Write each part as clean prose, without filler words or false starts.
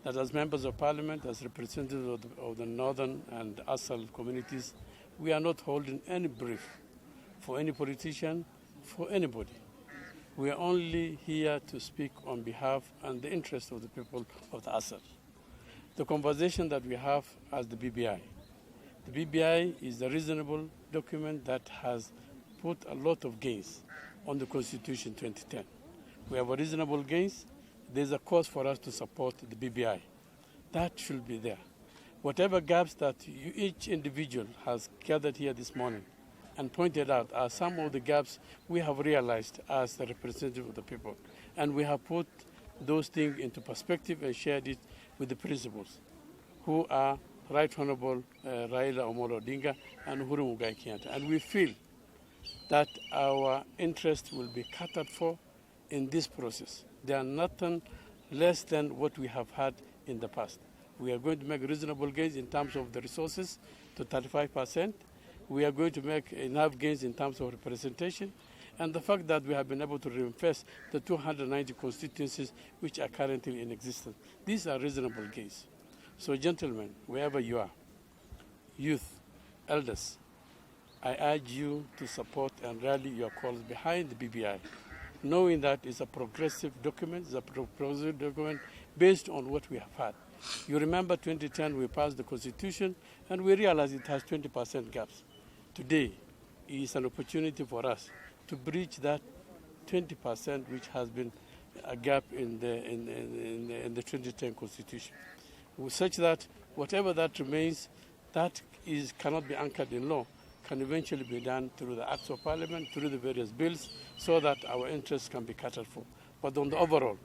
that as members of parliament, as representatives of the northern and Asal communities, we are not holding any brief for any politician, for anybody. We are only here to speak on behalf and the interest of the people of the Asal. The conversation that we have as the BBI. The BBI is a reasonable document that has put a lot of gains on the Constitution 2010. We have a reasonable gains. There's a cause for us to support the BBI. That should be there. Whatever gaps that each individual has gathered here this morning and pointed out are some of the gaps we have realized as the representative of the people. And we have put those things into perspective and shared it with the principals, who are Right Honorable Raila Omolo Odinga and Uhuru Muigai Kenyatta. And we feel that our interest will be catered for in this process. They are nothing less than what we have had in the past. We are going to make reasonable gains in terms of the resources to 35%. We are going to make enough gains in terms of representation. And the fact that we have been able to reinforce the 290 constituencies which are currently in existence. These are reasonable gains. So gentlemen, wherever you are, youth, elders, I urge you to support and rally your calls behind the BBI, knowing that it's a progressive document, based on what we have had. You remember 2010, we passed the Constitution, and we realized it has 20% gaps. Today is an opportunity for us to breach that 20%, which has been a gap in the 2010 Constitution, such that whatever that remains, that cannot be anchored in law, can eventually be done through the Acts of Parliament, through the various bills, so that our interests can be catered for. But on the overall,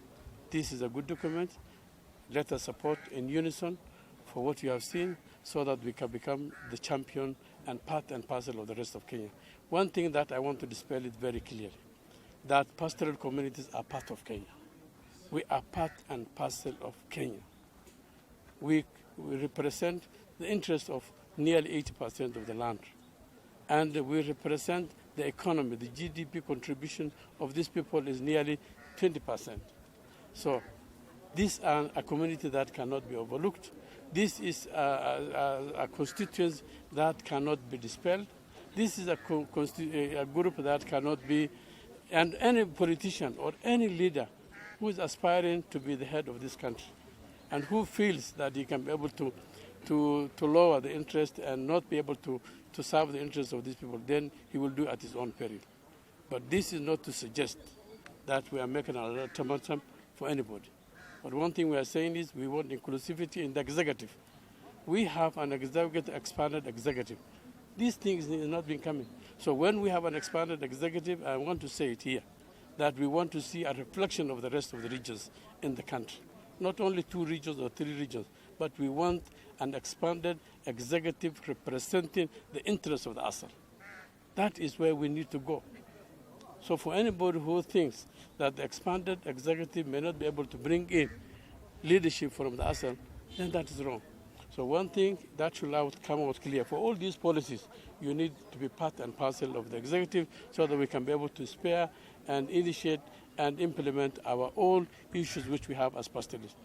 this is a good document. Let us support in unison for what you have seen, so that we can become the champion and part and parcel of the rest of Kenya. One thing that I want to dispel it very clearly, that pastoral communities are part of Kenya. We are part and parcel of Kenya. We represent the interest of nearly 80% of the land. And we represent the economy. The GDP contribution of these people is nearly 20%. So these are a community that cannot be overlooked. This is a constituency that cannot be dispelled. This is a group that cannot be, and any politician or any leader who is aspiring to be the head of this country and who feels that he can be able to lower the interest and not be able to serve the interests of these people, then he will do at his own peril. But this is not to suggest that we are making an ultimatum for anybody. But one thing we are saying is we want inclusivity in the executive. We have an expanded executive. These things have not been coming. So when we have an expanded executive, I want to say it here, that we want to see a reflection of the rest of the regions in the country. Not only 2 regions or 3 regions, but we want an expanded executive representing the interests of the Asal. That is where we need to go. So for anybody who thinks that the expanded executive may not be able to bring in leadership from the Asal, then that is wrong. So one thing that should come out clear, for all these policies, you need to be part and parcel of the executive so that we can be able to spare and initiate and implement our own issues which we have as pastoralists.